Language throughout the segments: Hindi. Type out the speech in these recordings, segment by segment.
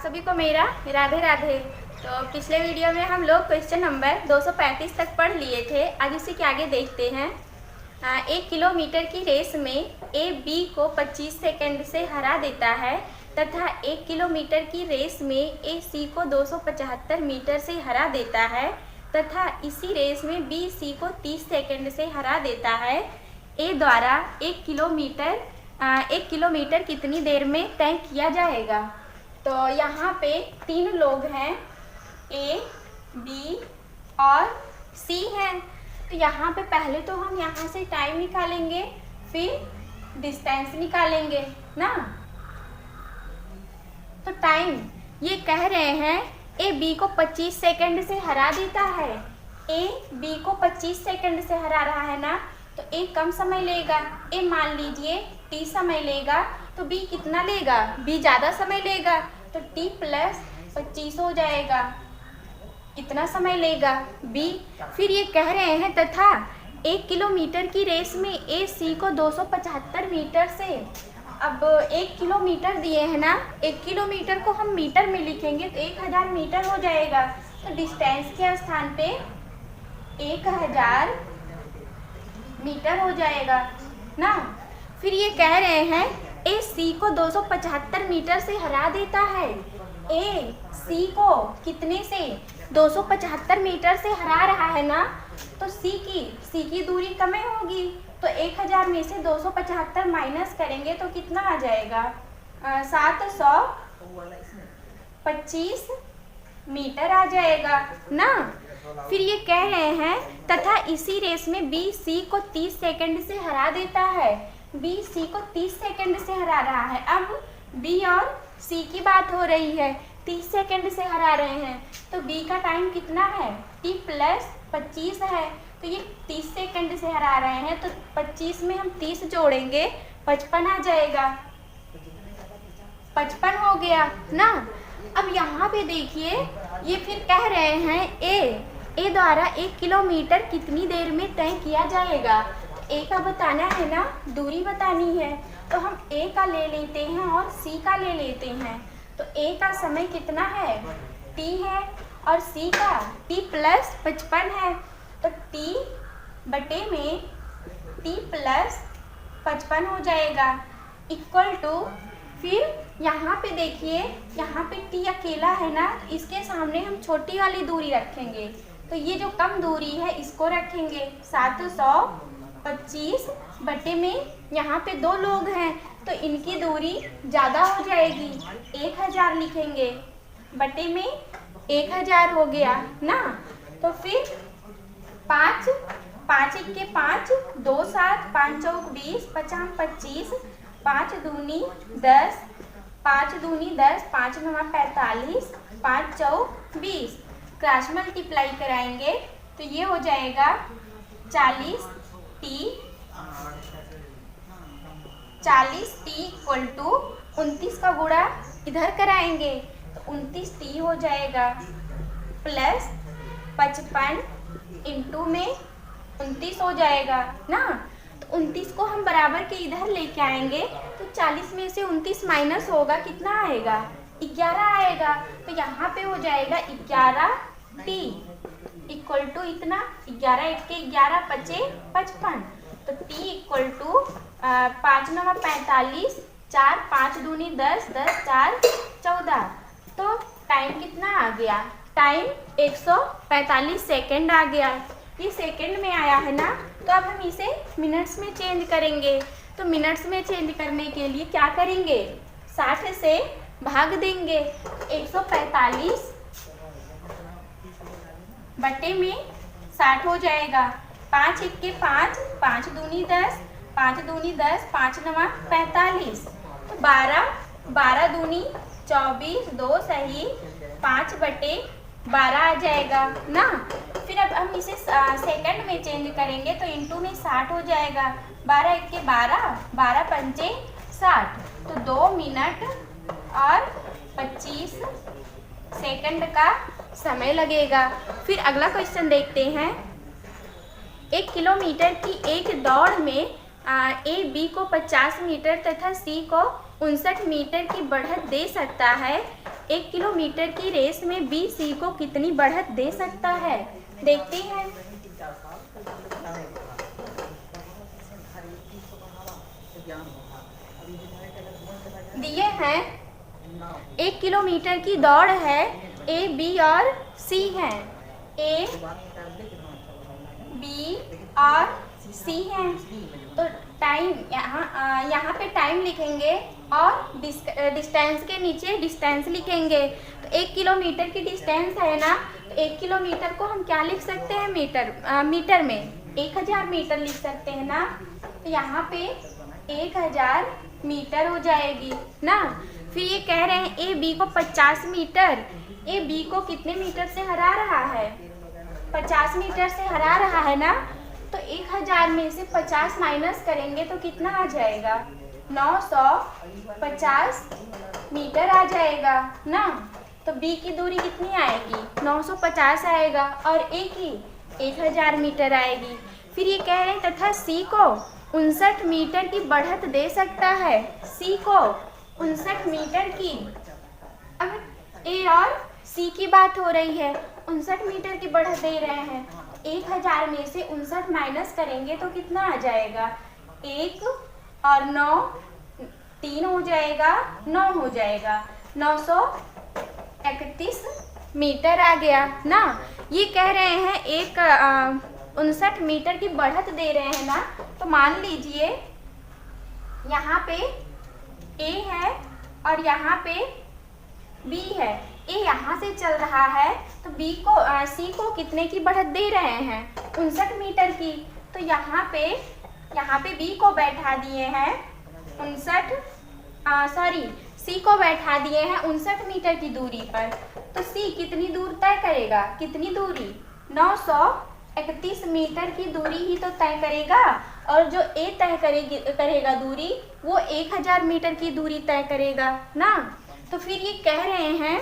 सभी को मेरा राधे राधे। तो पिछले वीडियो में हम लोग क्वेश्चन नंबर 235 तक पढ़ लिए थे। आज उसी के आगे देखते हैं। 1 किलोमीटर की रेस में ए बी को 25 सेकंड से हरा देता है तथा 1 किलोमीटर की रेस में ए सी को 275 मीटर से हरा देता है तथा इसी रेस में बी सी को 30 सेकंड से हरा देता है। ए द्वारा 1 किलोमीटर कितनी देर में तय किया जाएगा। तो यहाँ पे 3 लोग हैं, ए बी और सी हैं। तो यहाँ पे पहले तो हम यहाँ से टाइम निकालेंगे, फिर डिस्टेंस निकालेंगे ना। तो टाइम ये कह रहे हैं ए बी को 25 सेकंड से हरा देता है। ए बी को 25 सेकंड से हरा रहा है ना, तो ए कम समय लेगा। ए मान लीजिए टी समय लेगा, तो बी कितना लेगा, बी ज़्यादा समय लेगा, तो टी प्लस 25 हो जाएगा। इतना समय लेगा बी। फिर ये कह रहे हैं तथा 1 किलोमीटर की रेस में ए सी को 275 मीटर से, अब 1 किलोमीटर दिए हैं ना, 1 किलोमीटर को हम मीटर में लिखेंगे तो 1000 मीटर हो जाएगा। तो डिस्टेंस के स्थान पे 1000 मीटर हो जाएगा ना। फिर ये कह रहे हैं ए सी को 275 मीटर से हरा देता है। ए सी को कितने से, 275 मीटर से हरा रहा है ना, तो सी की दूरी कम होगी। तो 1000 में से 275 माइनस करेंगे तो कितना आ जाएगा, 725 मीटर आ जाएगा ना। फिर ये कह रहे हैं तथा इसी रेस में बी सी को 30 सेकंड से हरा देता है। बी सी को 30 सेकंड से हरा रहा है। अब बी और सी की बात हो रही है, 30 सेकंड से हरा रहे हैं, तो बी का टाइम कितना है, टी प्लस 25 है। तो ये 30 सेकंड से हरा रहे हैं, तो 25 में हम 30 जोड़ेंगे, 55 आ जाएगा। 55 हो गया ना। अब यहाँ पे देखिए, ये फिर कह रहे हैं ए द्वारा 1 किलोमीटर कितनी देर में तय किया जाएगा। ए का बताना है ना, दूरी बतानी है, तो हम ए का ले लेते हैं और सी का ले लेते हैं। तो ए का समय कितना है, टी है, और सी का टी प्लस 55 है। तो टी बटे में टी प्लस 55 हो जाएगा, इक्वल टू, फिर यहाँ पे देखिए, यहाँ पे टी अकेला है ना, इसके सामने हम छोटी वाली दूरी रखेंगे। तो ये जो कम दूरी है इसको रखेंगे, 725 बटे में, यहाँ पे 2 लोग हैं तो इनकी दूरी ज़्यादा हो जाएगी, 1000 लिखेंगे, बटे में 1000 हो गया ना। तो फिर 5 1 के 5, 2 7, 5 चौक 20, 5 25, 5 दूनी 10, 5 दूनी 10, 5 9 45, 5 चौक 20। क्रॉस मल्टीप्लाई कराएंगे तो ये हो जाएगा 40 टी इक्वल टू 29 का गुणा इधर कराएंगे तो 29 टी हो जाएगा, प्लस 55 इंटू में 29 हो जाएगा ना। तो 29 को हम बराबर के इधर लेके आएंगे तो 40 में से 29 माइनस होगा, कितना आएगा, 11 आएगा। तो यहाँ पे हो जाएगा 11 टी इक्वल टू इतना, 11 1 के 11, 5 55। तो टी इक्वल टू 5 9 45, 4 5 दूनी 10, 10 4 14। तो टाइम कितना आ गया, टाइम 145 सेकेंड आ गया। ये सेकेंड में आया है ना, तो अब हम इसे मिनट्स में चेंज करेंगे। तो मिनट्स में चेंज करने के लिए क्या करेंगे, 60 से भाग देंगे, 145 बटे में 60 हो जाएगा। 5 1 के 5, 5 दूनी 10, 5 दूनी 10, 5 9 45। तो 12 दूनी 24, 2 सही, 5 बटे 12 आ जाएगा ना। फिर अब हम इसे सेकंड में चेंज करेंगे तो इंटू में 60 हो जाएगा, 12 1 के 12, 12 पंचे 60। तो 2 मिनट और 25 सेकंड का समय लगेगा। फिर अगला क्वेश्चन देखते हैं। 1 किलोमीटर की एक दौड़ में ए बी को 50 मीटर तथा सी को 59 मीटर की बढ़त दे सकता है। 1 किलोमीटर की रेस में बी सी को कितनी बढ़त दे सकता है? देखते हैं। दिए हैं 1 किलोमीटर की दौड़ है, ए बी और सी है। ए बी और सी है, तो टाइम यहाँ पे टाइम लिखेंगे और डिस्टेंस के नीचे डिस्टेंस लिखेंगे। तो 1 किलोमीटर की डिस्टेंस है ना, तो 1 किलोमीटर को हम क्या लिख सकते हैं? मीटर में 1000 मीटर लिख सकते हैं ना। तो यहाँ पे 1000 मीटर हो जाएगी ना। फिर ये कह रहे हैं ए बी को 50 मीटर, ए बी को कितने मीटर से हरा रहा है? 50 मीटर से हरा रहा है ना। तो 1000 में से 50 माइनस करेंगे तो कितना आ जाएगा? 950 मीटर आ जाएगा ना। तो बी की दूरी कितनी आएगी? 950 आएगा और ए की 1000 मीटर आएगी। फिर ये कह रहे हैं तथा सी को 59 मीटर की बढ़त दे सकता है। सी को 59 मीटर की, अब ए और सी की बात हो रही है, 59 मीटर की बढ़त दे रहे हैं। 1000 में से 59 माइनस करेंगे तो कितना आ जाएगा? 1 और 9 3 हो जाएगा, 9 हो जाएगा, 931 मीटर आ गया ना। ये कह रहे हैं 59 मीटर की बढ़त दे रहे हैं ना। तो मान लीजिए यहाँ पे ए है और यहाँ पे बी है। ए यहाँ से चल रहा है तो बी को सी को कितने की बढ़त दे रहे हैं? 59 मीटर की। तो यहाँ पे बी को बैठा दिए हैं 59 सी को बैठा दिए हैं 59 मीटर की दूरी पर। तो सी कितनी दूर तय करेगा? कितनी दूरी? 931 मीटर की दूरी ही तो तय करेगा, और जो ए तय करेगा दूरी वो 1000 मीटर की दूरी तय करेगा ना। तो फिर ये कह रहे हैं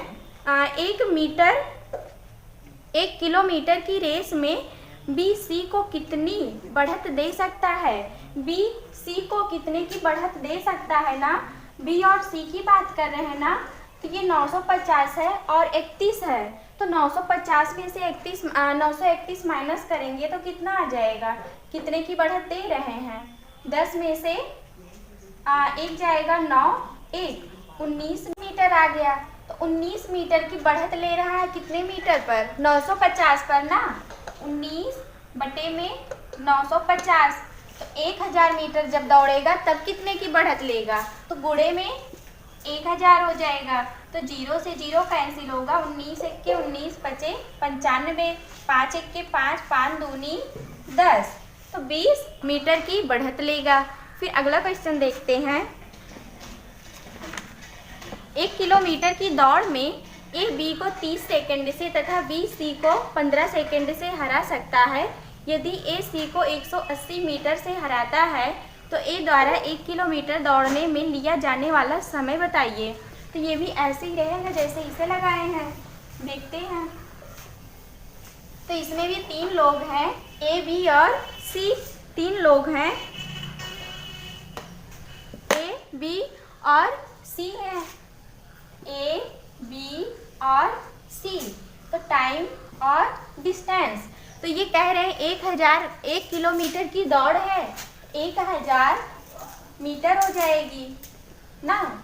1 किलोमीटर की रेस में बी सी को कितनी बढ़त दे सकता है? बी सी को कितने की बढ़त दे सकता है ना। बी और सी की बात कर रहे हैं ना। तो ये 950 है और 31 है। तो 950 में से 931 माइनस करेंगे तो कितना आ जाएगा? कितने की बढ़त दे रहे हैं? 10 में से 1 जाएगा 9, 1 19 मीटर आ गया। तो 19 मीटर की बढ़त ले रहा है कितने मीटर पर? 950 पर ना। 19 बटे में 950, तो 1000 मीटर जब दौड़ेगा तब कितने की बढ़त लेगा? तो गुणे में 1000 हो जाएगा। तो 0 से 0 कैंसिल होगा, 19 एक के 19 बचे 95, 5 एक के 5, 5 दूनी 10, तो 20 मीटर की बढ़त लेगा। फिर अगला क्वेश्चन देखते हैं। 1 किलोमीटर की दौड़ में ए बी को 30 सेकंड से तथा बी सी को 15 सेकंड से हरा सकता है। यदि ए सी को 180 मीटर से हराता है तो ए द्वारा 1 किलोमीटर दौड़ने में लिया जाने वाला समय बताइए। तो ये भी ऐसे ही रहेगा जैसे इसे लगाए हैं, देखते हैं। तो इसमें भी 3 लोग हैं, ए बी और सी, 3 लोग हैं, ए बी और सी है, ए बी और सी। तो टाइम और डिस्टेंस, तो ये कह रहे हैं 1 किलोमीटर की दौड़ है, 1000 मीटर हो जाएगी ना।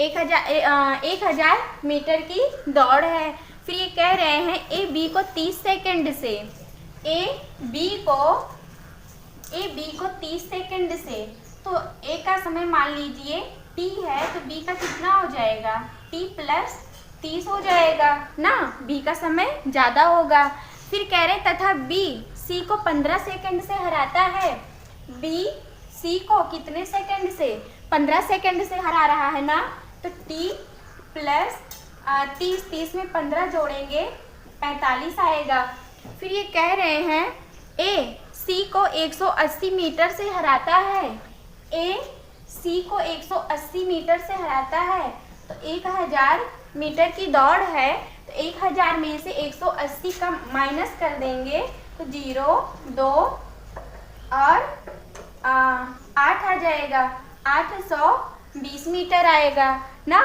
1000 मीटर की दौड़ है। फिर ये कह रहे हैं ए बी को 30 सेकंड से, ए बी को 30 सेकंड से, तो ए का समय मान लीजिए टी है, तो बी का कितना हो जाएगा? टी प्लस 30 हो जाएगा ना, बी का समय ज़्यादा होगा। फिर कह रहे तथा बी सी को 15 सेकंड से हराता है। बी सी को कितने सेकंड से? 15 सेकंड से हरा रहा है ना। तो टी प्लस 30 में 15 जोड़ेंगे 45 आएगा। फिर ये कह रहे हैं ए सी को 180 मीटर से हराता है, ए सी को 180 मीटर से हराता है। तो 1000 मीटर की दौड़ है, तो 1000 में से 180 का माइनस कर देंगे तो 0, 2 और 8 आ जाएगा, 820 मीटर आएगा ना।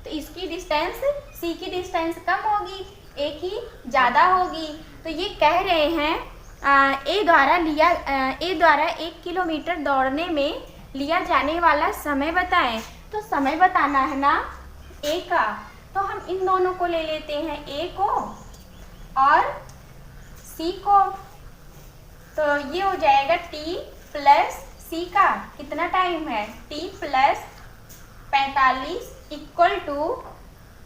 तो तो इसकी डिस्टेंस सी की डिस्टेंस कम होगी, ए की ज़्यादा होगी। तो ये कह रहे हैं ए द्वारा 1 किलोमीटर दौड़ने में लिया जाने वाला समय बताएं। तो समय बताना है ना ए का, तो हम इन दोनों को ले लेते हैं, ए को और सी को। तो ये हो जाएगा टी प्लस सी का कितना टाइम है, टी प्लस 45 इक्वल टू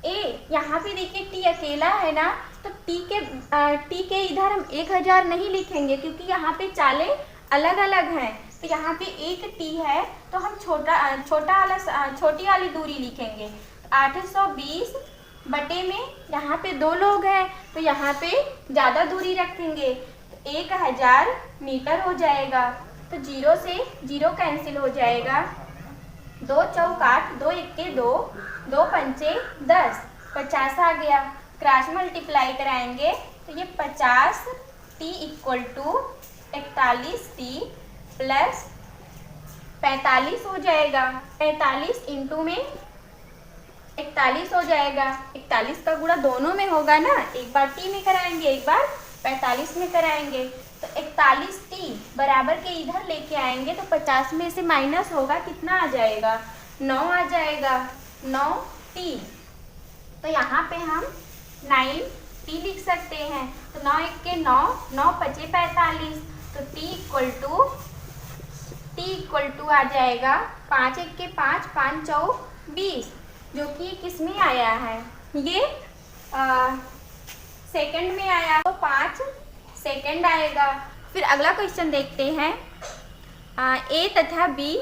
ए। यहाँ पे देखिए टी अकेला है ना, तो टी के इधर हम 1000 नहीं लिखेंगे क्योंकि यहाँ पे चालें अलग अलग हैं। तो यहाँ पे एक टी है तो हम छोटी वाली दूरी लिखेंगे। 820 बटे में यहाँ पे 2 लोग हैं तो यहाँ पे ज़्यादा दूरी रखेंगे, तो 1000 मीटर हो जाएगा। तो 0 से 0 कैंसिल हो जाएगा, 2 चौक 8, 2 एक्के 2, 2 पंचे 10, 50 आ गया। क्रॉस मल्टीप्लाई कराएंगे तो ये 50 T equal to 41 T plus 45 हो जाएगा। 45 इंटू में 41 हो जाएगा। 41 का गुणा दोनों में होगा ना, एक बार टी में कराएंगे एक बार 45 में कराएंगे। तो 41 टी बराबर के इधर लेके आएंगे तो 50 में से माइनस होगा, कितना आ जाएगा, 9 आ जाएगा, 9 टी। तो यहाँ पे हम 9 टी लिख सकते हैं। तो 9 एक्के 9, 9 पचे 45, तो टी इक्वल टू आ जाएगा 5 एक्के 5, 5 चौक 20, जो कि किस में आया है, ये सेकंड में आया, तो 5 सेकंड आएगा। फिर अगला क्वेश्चन देखते हैं। ए तथा बी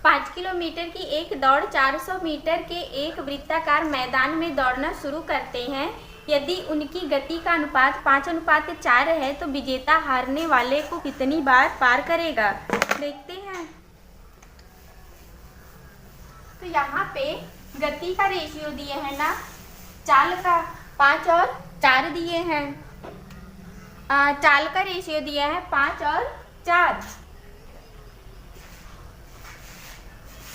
5 किलोमीटर की एक दौड़ 400 मीटर के एक वृत्ताकार मैदान में दौड़ना शुरू करते हैं। यदि उनकी गति का अनुपात 5:4 है तो विजेता हारने वाले को कितनी बार पार करेगा, देखते हैं। तो यहाँ पे गति का रेशियो दिए हैं ना, चाल का 5 और 4 दिए हैं, चाल का रेशियो दिया है 5 और 4,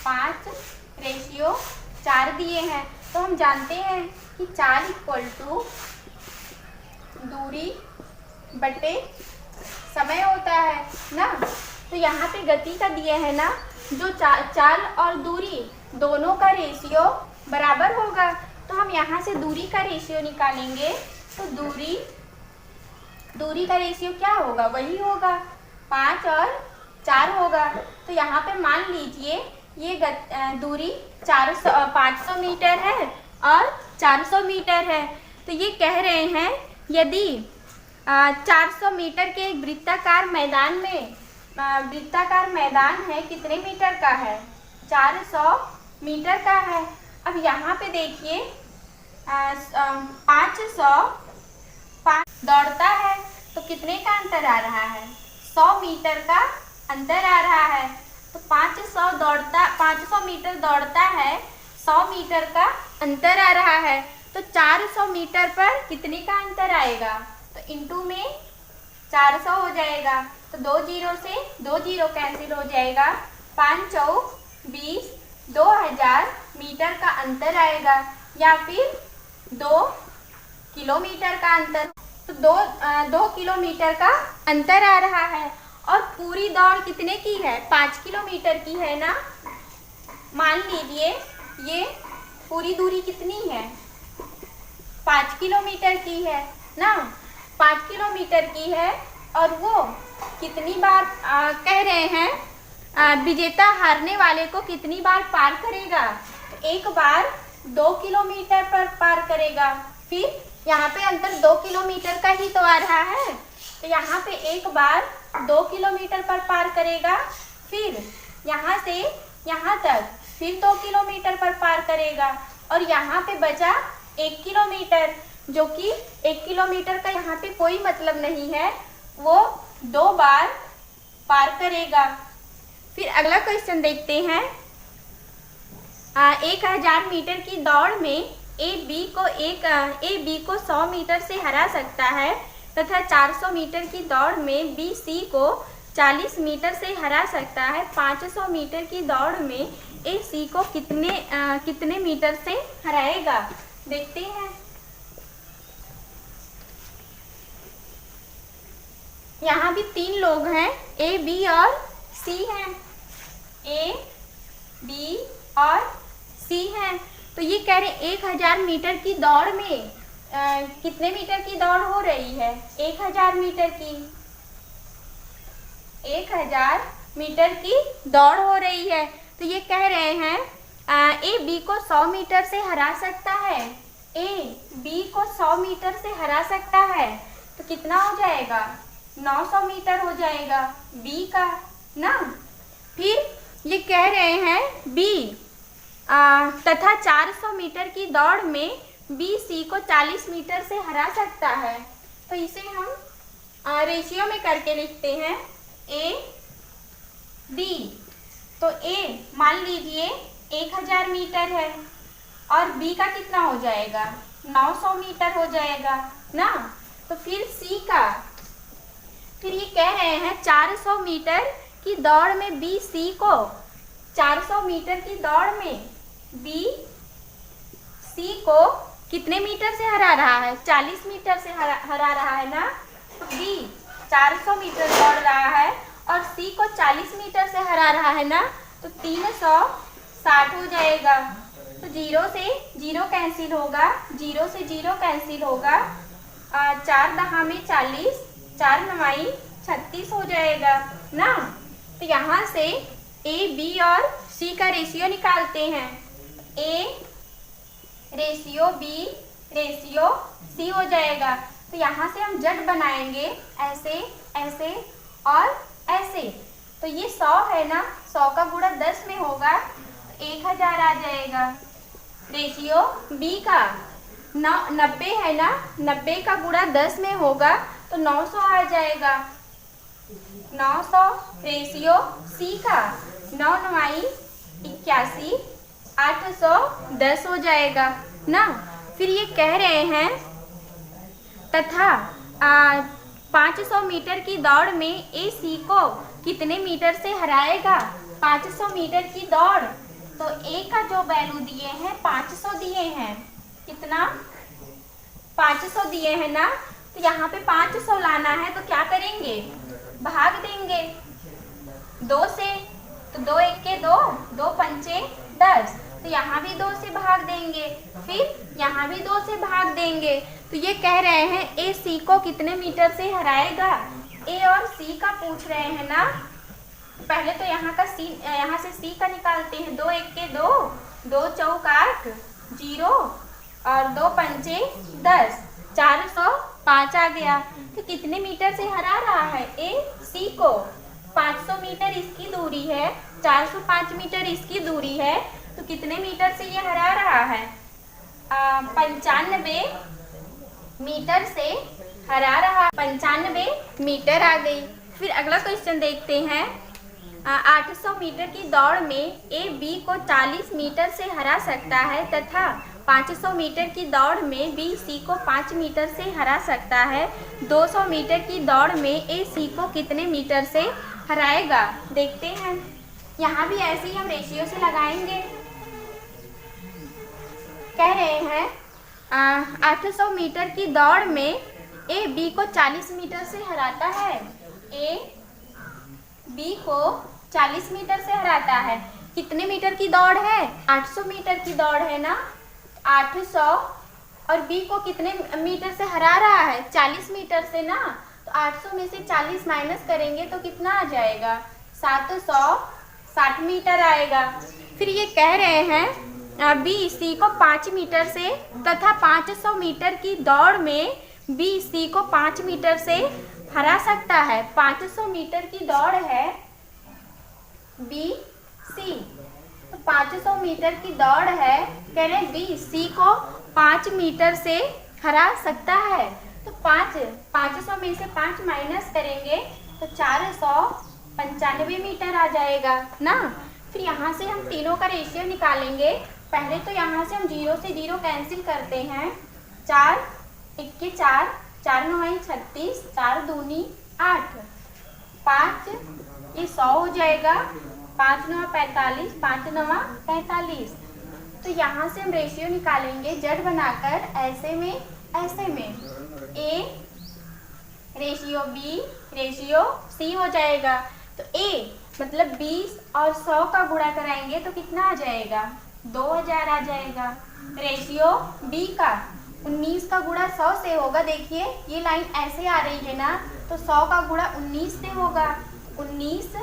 5 रेशियो 4 दिए हैं। तो हम जानते हैं कि 4 इक्वल टू दूरी बटे समय होता है ना। तो यहाँ पे गति का दिए है ना, जो चाल और दूरी दोनों का रेशियो बराबर होगा, तो हम यहाँ से दूरी का रेशियो निकालेंगे। तो दूरी का रेशियो क्या होगा, वही होगा 5 और 4 होगा। तो यहाँ पे मान लीजिए ये दूरी 500 मीटर है और 400 मीटर है। तो ये कह रहे हैं यदि 400 मीटर के एक वृत्ताकार मैदान है, कितने मीटर का है, 400 मीटर का है। अब यहाँ पे देखिए 500 दौड़ता है तो कितने का अंतर आ रहा है, 100 मीटर का अंतर आ रहा है। तो 500 मीटर दौड़ता है, 100 मीटर का अंतर आ रहा है। तो 400 मीटर पर कितने का अंतर आएगा, तो इंटू में 400 हो जाएगा। तो 2 जीरो से 2 जीरो कैंसिल हो जाएगा, 5 चौक 20, 2000 मीटर का अंतर आएगा, या फिर 2 किलोमीटर का अंतर। तो 2 किलोमीटर का अंतर आ रहा है। और पूरी दौड़ कितने की है, 5 किलोमीटर की है ना। मान लीजिए ये पूरी दूरी कितनी है, 5 किलोमीटर की है ना, 5 किलोमीटर की है। और वो कितनी बार कह रहे हैं विजेता हारने वाले को कितनी बार पार करेगा, तो एक बार 2 किलोमीटर पर पार करेगा। फिर यहाँ पे अंतर 2 किलोमीटर का ही तो आ रहा है, तो यहाँ पे एक बार 2 किलोमीटर पर पार करेगा। फिर यहाँ से यहाँ तक फिर 2 किलोमीटर पर पार करेगा, और यहाँ पे बचा 1 किलोमीटर, जो कि 1 किलोमीटर का यहाँ पे कोई मतलब नहीं है, वो 2 बार पार करेगा। फिर अगला क्वेश्चन देखते हैं। 1000 मीटर की दौड़ में ए बी को 100 मीटर से हरा सकता है तथा 400 मीटर की दौड़ में बी सी को 40 मीटर से हरा सकता है, 500 मीटर की दौड़ में ए सी को कितने मीटर से हराएगा? देखते हैं। यहाँ भी 3 लोग हैं, ए, बी और सी हैं। ए, बी और सी हैं। तो ये कह रहे 1000 मीटर की दौड़ में कितने मीटर की दौड़ हो रही है? 1000 मीटर की। 1000 मीटर की दौड़ हो रही है। तो ये कह रहे हैं ए बी को 100 मीटर से हरा सकता है। ए बी को 100 मीटर से हरा सकता है, तो कितना हो जाएगा? 900 मीटर हो जाएगा बी का ना। फिर ये कह रहे हैं बी तथा 400 मीटर की दौड़ में बी सी को 40 मीटर से हरा सकता है। तो इसे हम रेशियो में करके लिखते हैं ए बी। तो ए मान लीजिए 1000 मीटर है और बी का कितना हो जाएगा? 900 मीटर हो जाएगा ना। तो फिर सी का, फिर ये कह रहे हैं 400 मीटर की दौड़ में बी सी को 400 मीटर की दौड़ में बी सी को कितने मीटर से हरा रहा है? 40 मीटर से हरा रहा है ना। तो बी 400 मीटर दौड़ रहा है और सी को 40 मीटर से हरा रहा है ना। तो 360 हो जाएगा। तो 0 से 0 कैंसिल होगा, 0 से 0 कैंसिल होगा। 4 दहा में 40, 4 9 36 हो जाएगा ना। तो यहाँ से ए बी और सी का रेशियो निकालते हैं। A ratio B ratio C हो जाएगा। तो यहाँ से हम जट बनाएंगे, ऐसे ऐसे और ऐसे। तो ये 100 है ना, 100 का गुणा 10 में होगा तो 1000 आ जाएगा। रेशियो बी का 90 है ना, 90 का गुणा 10 में होगा तो 900 आ जाएगा। 900 रेशियो सी का 9 9 81, 810 हो जाएगा ना। फिर ये कह रहे हैं तथा 500 मीटर की दौड़ में ए सी को कितने मीटर से हराएगा? 500 मीटर की दौड़, तो ए का जो वैल्यू दिए हैं 500 दिए हैं। कितना? 500 दिए हैं ना। तो यहाँ पे 500 लाना है तो क्या करेंगे? भाग देंगे 2 से। तो 2 1 के 2, 2 पंचे 10। तो यहाँ भी 2 से भाग देंगे, फिर यहाँ भी 2 से भाग देंगे। तो ये कह रहे हैं ए सी को कितने मीटर से हराएगा? ए और सी का पूछ रहे हैं ना। पहले तो यहाँ से सी का निकालते हैं। 2 1 के 2, 2 चौक 8, 0 और 2 पंचे 10, 405 आ गया। तो कितने मीटर से हरा रहा है ए सी को? 500 मीटर इसकी दूरी है, 405 मीटर इसकी दूरी है। तो कितने मीटर से ये हरा रहा है? 95 मीटर से हरा रहा। 95 मीटर आ गई। फिर अगला क्वेश्चन देखते हैं। 800 मीटर की दौड़ में ए बी को 40 मीटर से हरा सकता है तथा 500 मीटर की दौड़ में बी सी को 5 मीटर से हरा सकता है। 200 मीटर की दौड़ में ए सी को कितने मीटर से हराएगा? देखते हैं। यहाँ भी ऐसे ही हम रेशियो से लगाएंगे। कह रहे हैं 800 मीटर की दौड़ में ए बी को 40 मीटर से हराता है। ए बी को 40 मीटर से हराता है। कितने मीटर की दौड़ है? 800 मीटर की दौड़ है ना। 800 और बी को कितने मीटर से हरा रहा है? 40 मीटर से ना। तो 800 में से 40 माइनस करेंगे तो कितना आ जाएगा? 760 मीटर आएगा। फिर ये कह रहे हैं बी सी को 5 मीटर से तथा 500 मीटर की दौड़ में बी सी को 5 मीटर से हरा सकता है। 500 मीटर की दौड़ है बी सी, तो 500 मीटर की दौड़ है, कह रहे बी सी को 5 मीटर से हरा सकता है। तो 500 में से 5 माइनस करेंगे तो 495 मीटर आ जाएगा ना। फिर यहाँ से हम तीनों का रेशियो निकालेंगे। पहले तो यहाँ से हम 0 से 0 कैंसिल करते हैं। 4 1 के 4, 4 9 36, 4 दूनी 8, 5 ये 100 हो जाएगा, 5 9 45, 5 9 45। तो यहाँ से हम रेशियो निकालेंगे जेड बनाकर ऐसे में A ratio B ratio C हो जाएगा। तो ए मतलब 20 और 100 का गुणा कराएंगे तो कितना आ जाएगा, 2000 आ जाएगा। रेशियो बी का 19 का गुणा 100 से होगा, देखिए ये लाइन ऐसे आ रही है ना, तो 100 का गुणा 19 से होगा, 19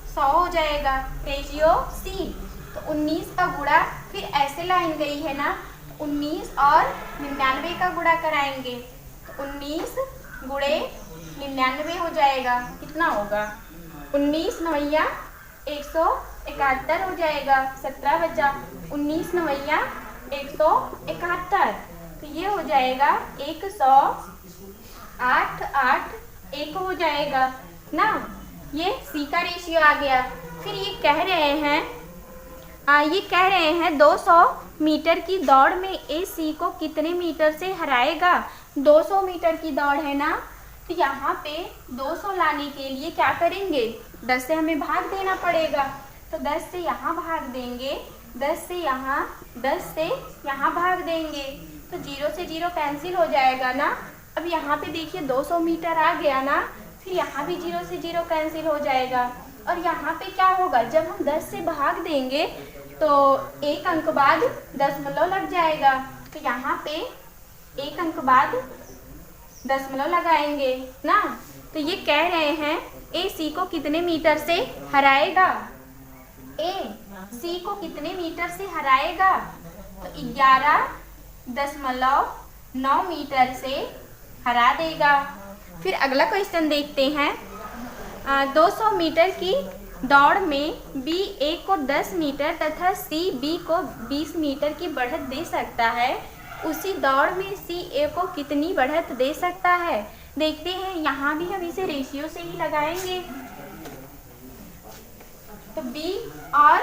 100 हो जाएगा। रेशियो सी तो 19 का गुणा फिर ऐसे लाइन गई है ना, 19 और 99 का गुणा कराएंगे तो 19 गुणे 99 हो जाएगा। कितना होगा, 19 नवैया 171 हो जाएगा। 17 बचा, 19 नवैया 171, तो ये हो जाएगा 108 8 1 हो जाएगा ना। ये सी का रेशियो आ गया। फिर ये कह रहे हैं 200 मीटर की दौड़ में ए सी को कितने मीटर से हराएगा। 200 मीटर की दौड़ है ना, तो यहाँ पे 200 लाने के लिए क्या करेंगे, 10 से हमें भाग देना पड़ेगा। तो 10 से यहाँ भाग देंगे, 10 से यहाँ, 10 से यहाँ भाग देंगे, तो 0 से 0 कैंसिल हो जाएगा ना। अब यहाँ पे देखिए 200 मीटर आ गया ना, फिर यहाँ भी 0 से 0 कैंसिल हो जाएगा। और यहाँ पे क्या होगा, जब हम 10 से भाग देंगे तो एक अंक बाद दशमलव लग जाएगा, तो यहाँ पे एक अंक बाद दशमलव लगाएंगे ना। तो ये कह रहे हैं ए सी को कितने मीटर से हराएगा, ए सी को कितने मीटर से हराएगा, तो 11.9 मीटर से हरा देगा। फिर अगला क्वेश्चन देखते हैं। 200 मीटर की दौड़ में बी ए को 10 मीटर तथा सी बी को 20 मीटर की बढ़त दे सकता है, उसी दौड़ में सी ए को कितनी बढ़त दे सकता है। देखते हैं, यहाँ भी हम इसे रेशियो से ही लगाएंगे। तो बी और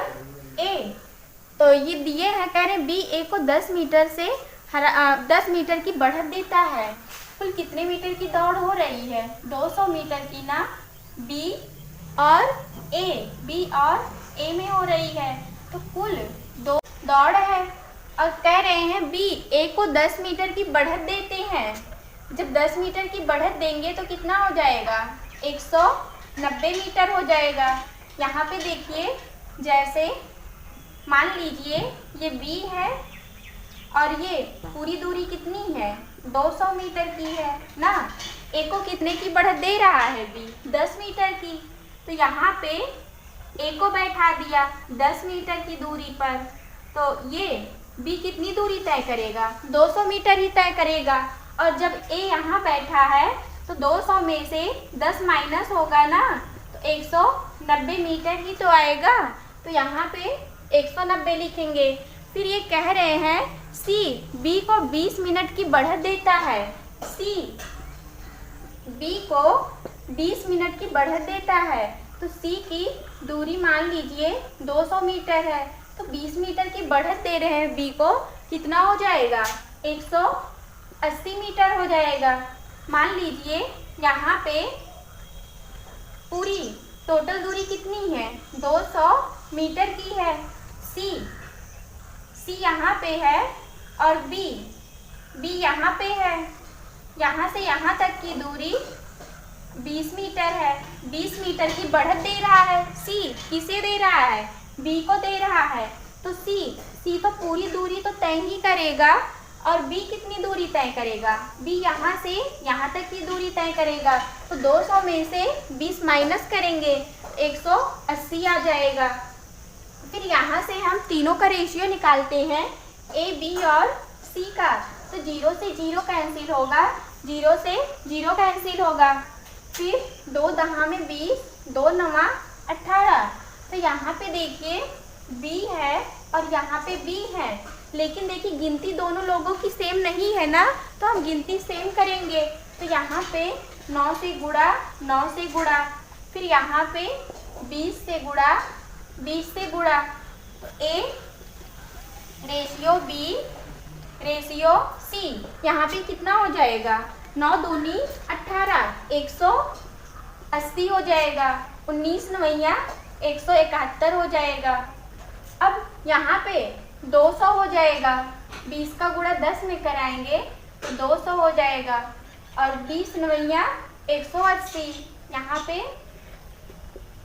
ए, तो ये दिए हैं, कह रहे हैं बी ए को 10 मीटर से 10 मीटर की बढ़त देता है। कुल कितने मीटर की दौड़ हो रही है, 200 मीटर की ना, बी और ए में हो रही है, तो कुल 2 दौड़ है। और कह रहे हैं बी ए को 10 मीटर की बढ़त देते हैं। जब 10 मीटर की बढ़त देंगे तो कितना हो जाएगा, 190 मीटर हो जाएगा। यहाँ पे देखिए, जैसे मान लीजिए ये बी है और ये पूरी दूरी कितनी है, 200 मीटर की है ना। ए को कितने की बढ़त दे रहा है बी, 10 मीटर की। तो यहाँ पे ए को बैठा दिया 10 मीटर की दूरी पर, तो ये बी कितनी दूरी तय करेगा, 200 मीटर ही तय करेगा। और जब ए यहाँ बैठा है तो 200 में से 10 माइनस होगा ना, तो 190 मीटर ही तो आएगा। तो यहाँ पे 190 लिखेंगे। फिर ये कह रहे हैं सी बी को 20 मिनट की बढ़त देता है, सी बी को 20 मिनट की बढ़त देता है। तो सी की दूरी मान लीजिए 200 मीटर है, तो 20 मीटर की बढ़त दे रहे हैं बी को, कितना हो जाएगा, 180 मीटर हो जाएगा। मान लीजिए यहाँ पे पूरी टोटल दूरी कितनी है, 200 मीटर की है। सी यहाँ पे है और बी यहाँ पे है। यहाँ से यहाँ तक की दूरी 20 मीटर है। 20 मीटर की बढ़त दे रहा है सी, किसे दे रहा है, बी को दे रहा है। तो सी तो पूरी दूरी तो तय ही करेगा, और बी कितनी दूरी तय करेगा, बी यहाँ से यहाँ तक की दूरी तय करेगा। तो 200 में से 20 माइनस करेंगे, 180 आ जाएगा। फिर यहाँ से हम तीनों का रेशियो निकालते हैं, ए बी और सी का। तो 0 से 0 कैंसिल होगा, 0 से 0 कैंसिल होगा। फिर 2 दहा में 20, 2 नवा 18। तो यहाँ पे देखिए बी है और यहाँ पे बी है, लेकिन देखिए गिनती दोनों लोगों की सेम नहीं है ना, तो हम गिनती सेम करेंगे। तो यहाँ पे 9 से गुणा, 9 से गुणा, फिर यहाँ पे 20 से गुणा, 20 से गुणा। तो A ratio B ratio C, यहाँ पे कितना हो जाएगा, 9 दूनी 18, 80 हो जाएगा, 19 नवैया 171 हो जाएगा। अब यहाँ पे 200 हो जाएगा, 20 का गुणा 10 में कराएंगे तो 200 हो जाएगा, और 20 नवैया 180, यहाँ पे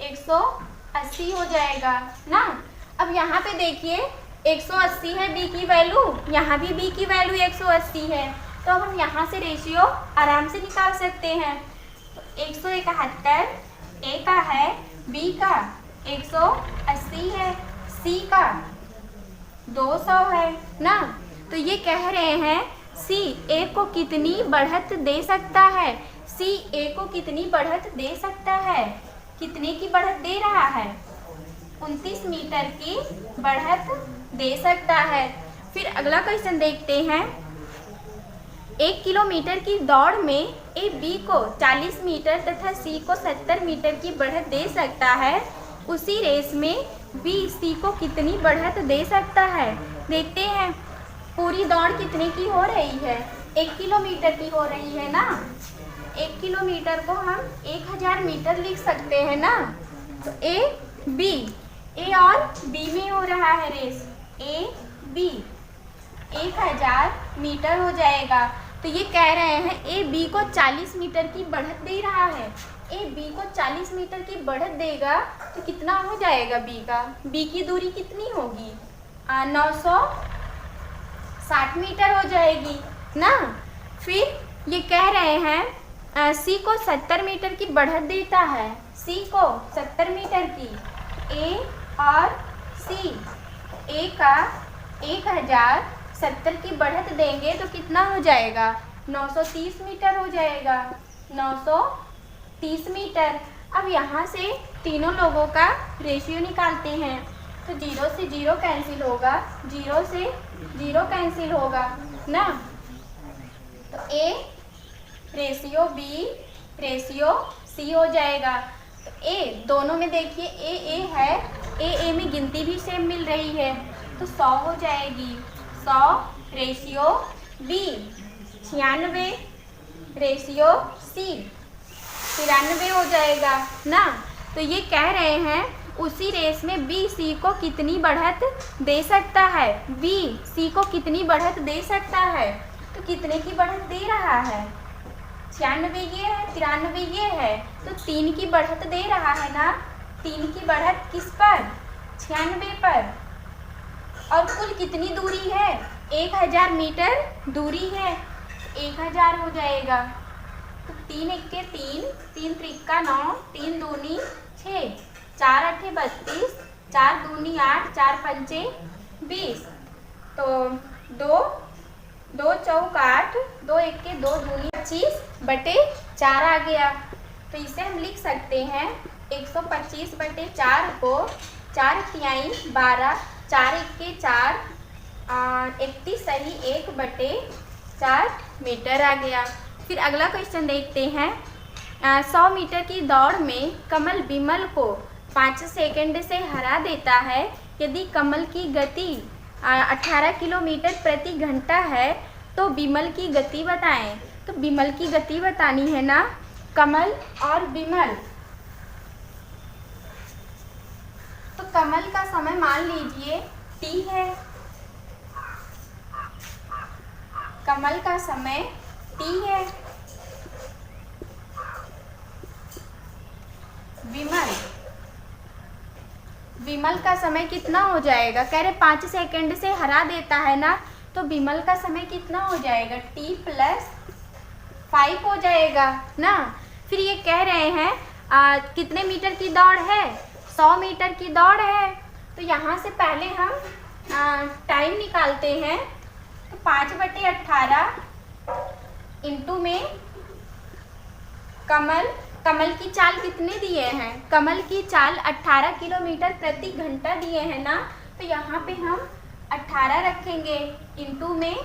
180 हो जाएगा ना। अब यहाँ पे देखिए 180 है बी की वैल्यू, यहाँ भी बी की वैल्यू 180 है, तो अब हम यहाँ से रेशियो आराम से निकाल सकते हैं। तो 171 ए का है, बी का 180 है, सी का 200 है ना। तो ये कह रहे हैं सी ए को कितनी बढ़त दे सकता है, सी ए को कितनी बढ़त दे सकता है, कितने की बढ़त दे रहा है, 29 मीटर की बढ़त दे सकता है। फिर अगला क्वेश्चन देखते हैं। 1 किलोमीटर की दौड़ में ए बी को 40 मीटर तथा सी को 70 मीटर की बढ़त दे सकता है, उसी रेस में बी सी को कितनी बढ़त दे सकता है। देखते हैं पूरी दौड़ कितने की हो रही है, 1 किलोमीटर की हो रही है ना। 1 किलोमीटर को हम 1000 मीटर लिख सकते हैं ना। तो ए और बी में हो रहा है रेस, ए बी 1000 मीटर हो जाएगा। तो ये कह रहे हैं ए बी को 40 मीटर की बढ़त दे रहा है, ए बी को 40 मीटर की बढ़त देगा तो कितना हो जाएगा बी का, बी की दूरी कितनी होगी, 960 मीटर हो जाएगी ना। फिर ये कह रहे हैं सी को 70 मीटर की बढ़त देता है, सी को 70 मीटर की, ए और सी, ए का 1070 की बढ़त देंगे तो कितना हो जाएगा, 930 मीटर हो जाएगा, 930 मीटर। अब यहाँ से तीनों लोगों का रेशियो निकालते हैं। तो 0 से 0 कैंसिल होगा, 0 से 0 कैंसिल होगा ना। तो A ratio B ratio C हो जाएगा। तो ए दोनों में देखिए ए है, ए में गिनती भी सेम मिल रही है, तो 100 हो जाएगी, 100 रेशियो बी, 96 रेशियो सी, 93 हो जाएगा ना। तो ये कह रहे हैं उसी रेस में बी सी को कितनी बढ़त दे सकता है, बी सी को कितनी बढ़त दे सकता है। तो कितने की बढ़त दे रहा है, 96 ये है, 93 ये है, तो 3 की बढ़त दे रहा है ना। 3 की बढ़त किस पर, 96 पर। और कुल कितनी दूरी है, 1000 मीटर दूरी है, 1000 हो जाएगा। तो 3 एक्के 3, 3 त्रिक्का 9, 3 दूनी 6, 4 अट्ठे 32, 4 दूनी 8, 4 पंचे 20। तो 2 चौक 8, 2 एक्के 2 दूनी 25/4 आ गया। तो इसे हम लिख सकते हैं 125/4 को 4 तिहाई 12, 4 एक्के 4, 31 सही 1/4 मीटर आ गया। फिर अगला क्वेश्चन देखते हैं। 100 मीटर की दौड़ में कमल विमल को 5 सेकंड से हरा देता है। यदि कमल की गति 18 किलोमीटर प्रति घंटा है तो विमल की गति बताएं। तो विमल की गति बतानी है ना, कमल और विमल। तो कमल का समय मान लीजिए टी है, कमल का समय टी है। विमल का समय कितना हो जाएगा, कह रहे 5 सेकंड से हरा देता है ना, तो विमल का समय कितना हो जाएगा, t + 5 हो जाएगा ना। फिर ये कह रहे हैं कितने मीटर की दौड़ है, 100 मीटर की दौड़ है। तो यहाँ से पहले हम टाइम निकालते हैं। तो 5/18 इंटू में कमल की चाल कितने दिए हैं, कमल की चाल 18 किलोमीटर प्रति घंटा दिए हैं ना। तो यहाँ पे हम 18 रखेंगे, इंटू में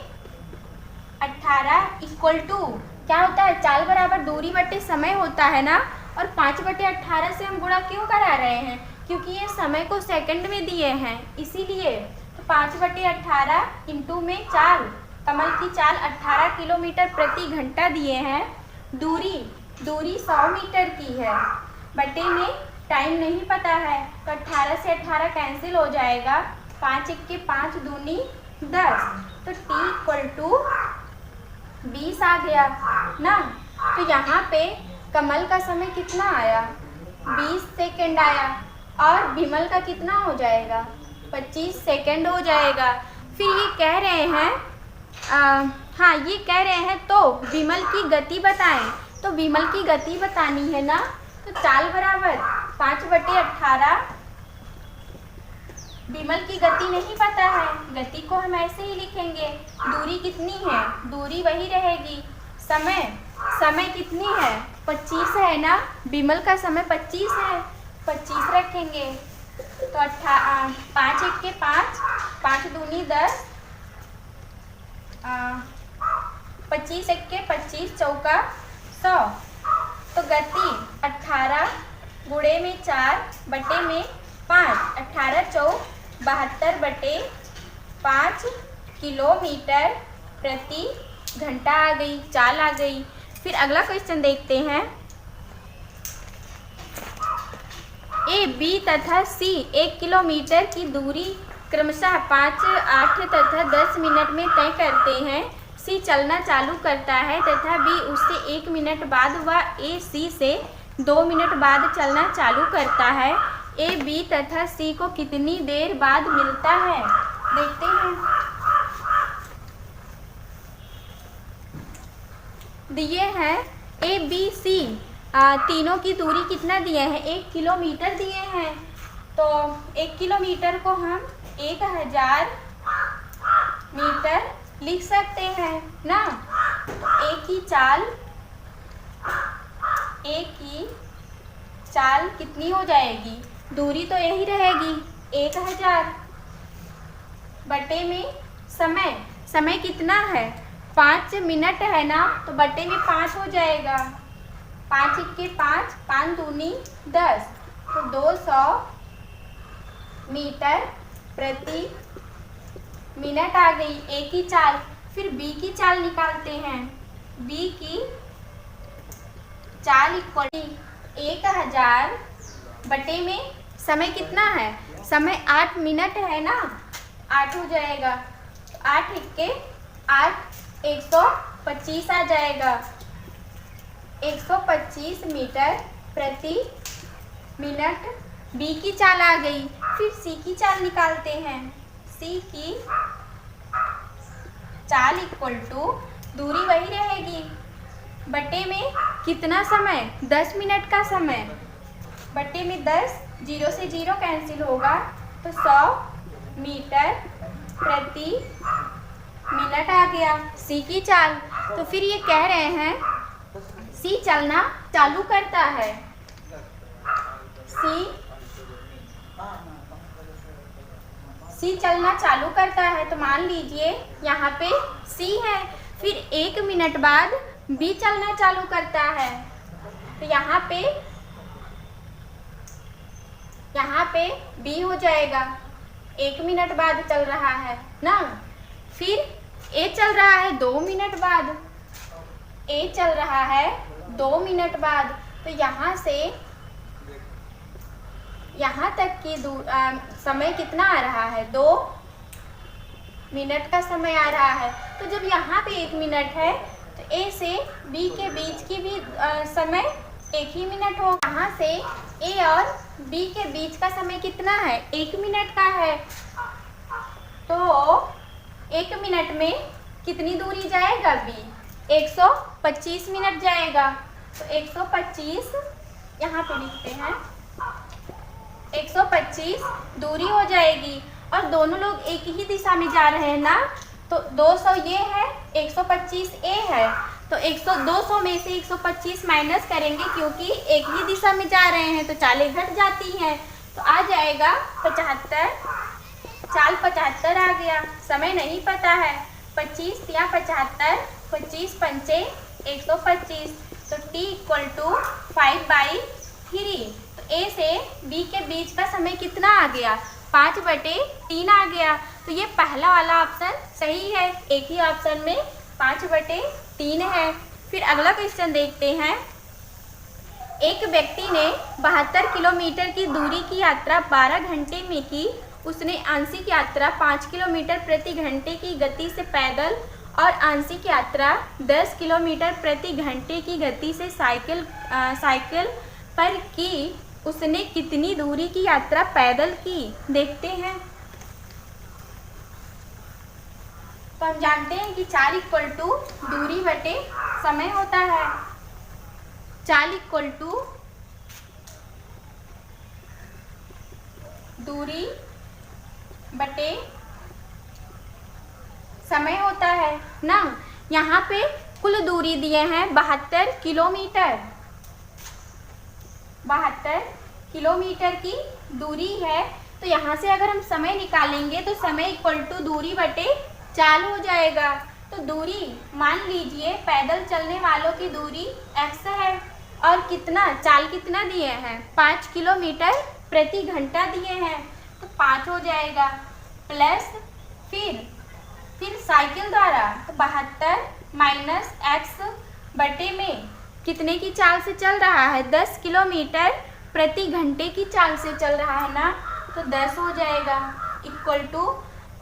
18 इक्वल टू क्या होता है, चाल बराबर दूरी बटे समय होता है ना। और 5/18 से हम गुणा क्यों करा रहे हैं, क्योंकि ये समय को सेकंड में दिए हैं इसीलिए। तो 5/18 इंटू में चाल, कमल की चाल 18 किलोमीटर प्रति घंटा दिए हैं, दूरी दूरी 100 मीटर की है, बटे में टाइम नहीं पता है तो 18 से 18 कैंसिल हो जाएगा, 5 1 5 दूनी 10, तो t इक्वल टू 20 आ गया ना। तो यहाँ पे कमल का समय कितना आया, 20 सेकेंड आया, और विमल का कितना हो जाएगा, 25 सेकेंड हो जाएगा। फिर ये कह रहे हैं हाँ ये कह रहे हैं तो विमल की गति बताएं, तो विमल की गति बतानी है ना, तो चाल बराबर 5/18। विमल की गति नहीं पता है, गति को हम ऐसे ही लिखेंगे, दूरी कितनी है, दूरी वही रहेगी, समय कितनी है, 25 है ना, विमल का समय 25 है, 25 रखेंगे, तो 5 1 5, 5 दूनी 10, 25 1 25 चौका 100, तो गति 18 गुणे में 4 बटे में 5, 18 चौक 72/5 किलोमीटर प्रति घंटा आ गई, चाल आ गई। फिर अगला क्वेश्चन देखते हैं। ए, बी तथा सी 1 किलोमीटर की दूरी क्रमशः 5, 8 तथा 10 मिनट में तय करते हैं। सी चलना चालू करता है तथा बी उससे 1 मिनट बाद व ए सी से 2 मिनट बाद चलना चालू करता है। ए, बी तथा सी को कितनी देर बाद मिलता है, देखते हैं। दिए हैं ए बी सी, तीनों की दूरी कितना दिए हैं, 1 किलोमीटर दिए हैं, तो 1 किलोमीटर को हम 1000 मीटर लिख सकते हैं ना। एक ही चाल कितनी हो जाएगी, दूरी तो यही रहेगी 1000 बटे में समय कितना है, 5 मिनट है ना, तो बटे में 5 हो जाएगा, 5 1 5, 5 दूनी 10, तो 200 मीटर प्रति मिनट आ गई ए की चाल। फिर बी की चाल निकालते हैं। बी की चाल इक्वल 1000 बटे में समय कितना है, समय 8 मिनट है ना, 8 हो जाएगा, 8 1 8, 125 आ जाएगा, 125 मीटर प्रति मिनट बी की चाल आ गई। फिर सी की चाल निकालते हैं। सी की चाल इक्वल टू, दूरी वही रहेगी, बटे में कितना समय, 10 मिनट का समय, बटे में 10, 0 से 0 कैंसिल होगा, तो 100 मीटर प्रति मिनट आ गया सी की चाल। तो फिर ये कह रहे हैं सी चलना चालू करता है, सी चलना चालू करता है, तो मान लीजिए यहाँ पे सी है, फिर 1 मिनट बाद बी चलना चालू करता है, तो यहाँ पे बी हो जाएगा, 1 मिनट बाद चल रहा है ना। फिर ए चल रहा है 2 मिनट बाद, ए चल रहा है 2 मिनट बाद, तो यहाँ से यहाँ तक की समय कितना आ रहा है, 2 मिनट का समय आ रहा है। तो जब यहाँ पे 1 मिनट है, तो ए से बी के बीच की भी समय 1 ही मिनट हो। यहाँ से ए और बी के बीच का समय कितना है, 1 मिनट का है, तो 1 मिनट में कितनी दूरी जाएगा बी, 125 मिनट जाएगा, तो 125 यहाँ पे लिखते हैं, 125 दूरी हो जाएगी, और दोनों लोग एक ही दिशा में जा रहे हैं ना, तो 200 ये है, 125 ए है, तो 200 में से 125 माइनस करेंगे, क्योंकि एक ही दिशा में जा रहे हैं तो चालें घट जाती हैं, तो आ जाएगा 75, चाल 75 आ गया, समय नहीं पता है, 25 या 75, 25 पंचे 125, तो t इक्वल टू 5/3, तो ए से बी के बीच का समय कितना आ गया, 5/3 आ गया। तो ये पहला वाला ऑप्शन सही है, एक ही ऑप्शन में 5/3 है। फिर अगला क्वेश्चन देखते हैं। एक व्यक्ति ने 72 किलोमीटर की दूरी की यात्रा 12 घंटे में की। उसने आंशिक यात्रा 5 किलोमीटर प्रति घंटे की गति से पैदल और आंशिक यात्रा 10 किलोमीटर प्रति घंटे की गति से साइकिल पर की। उसने कितनी दूरी की यात्रा पैदल की? देखते हैं। तो हम जानते हैं कि चाल इक्वल टू दूरी बटे समय होता है। चाल इक्वल टू दूरी बटे समय होता है ना। यहाँ पे कुल दूरी दिए हैं 72 किलोमीटर। 72 किलोमीटर की दूरी है। तो यहाँ से अगर हम समय निकालेंगे तो समय इक्वल टू दूरी बटे चाल हो जाएगा। तो दूरी मान लीजिए पैदल चलने वालों की दूरी x है और कितना चाल कितना दिए हैं 5 किलोमीटर प्रति घंटा दिए हैं। तो 5 हो जाएगा प्लस फिर साइकिल द्वारा तो 72 माइनस x बटे में कितने की चाल से चल रहा है 10 किलोमीटर प्रति घंटे की चाल से चल रहा है ना। तो 10 हो जाएगा इक्वल टू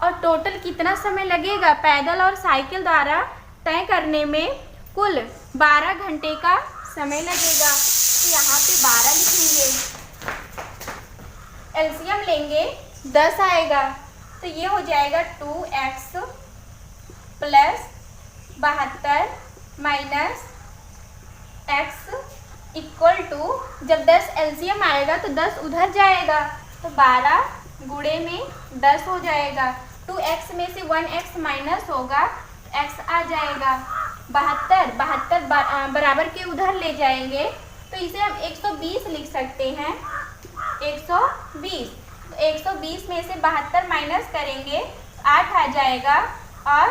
और टोटल कितना समय लगेगा पैदल और साइकिल द्वारा तय करने में कुल 12 घंटे का समय लगेगा। तो यहाँ पे 12 लिखेंगे। एलसीएम लेंगे 10 आएगा तो ये हो जाएगा 2x plus 72 minus x equal to जब 10 एलसीएम आएगा तो 10 उधर जाएगा तो 12 गुणे में 10 हो जाएगा। 2x में से 1x माइनस होगा x आ जाएगा 72 बराबर के उधर ले जाएंगे तो इसे हम 120 लिख सकते हैं। 120 तो 120 में से 72 माइनस करेंगे 8 आ जाएगा और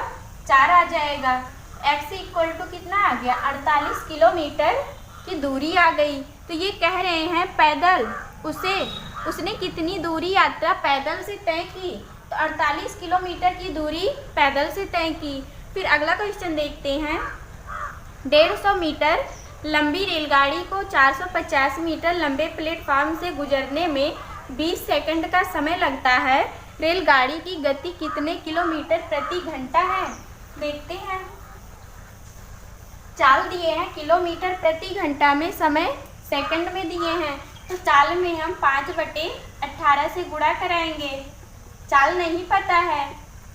4 आ जाएगा। x इक्वल टू कितना आ गया 48 किलोमीटर की दूरी आ गई। तो ये कह रहे हैं पैदल उसने कितनी दूरी यात्रा पैदल से तय की। तो 48 किलोमीटर की दूरी पैदल से तय की। फिर अगला क्वेश्चन देखते हैं। 150 मीटर लंबी रेलगाड़ी को 450 मीटर लंबे प्लेटफॉर्म से गुजरने में 20 सेकंड का समय लगता है। रेलगाड़ी की गति कितने किलोमीटर प्रति घंटा है? देखते हैं। चाल दिए हैं किलोमीटर प्रति घंटा में, समय सेकंड में दिए हैं। तो चाल में हम 5/18 से गुणा कराएंगे। चाल नहीं पता है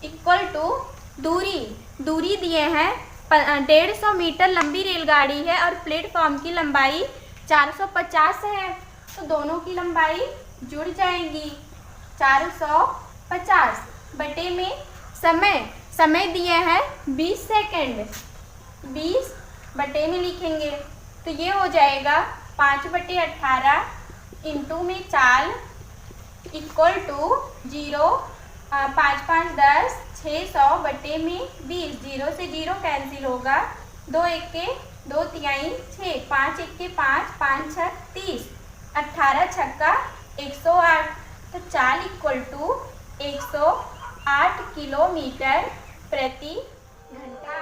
इक्वल टू दूरी दिए हैं 150 मीटर लंबी रेलगाड़ी है और प्लेटफॉर्म की लंबाई 450 है। तो दोनों की लंबाई जुड़ जाएंगी 450 बटे में समय दिए हैं 20 सेकंड। 20 बटे में लिखेंगे तो ये हो जाएगा 5/18 इंटू में चाल इक्वल टू 0 5 5 10 600 बटे में 20। 0 से 0 कैंसिल होगा। 2 1 2 3 6 5 1 5 5 6 30 18 छक्का 108। तो चाल इक्वल टू 108 किलोमीटर प्रति घंटा।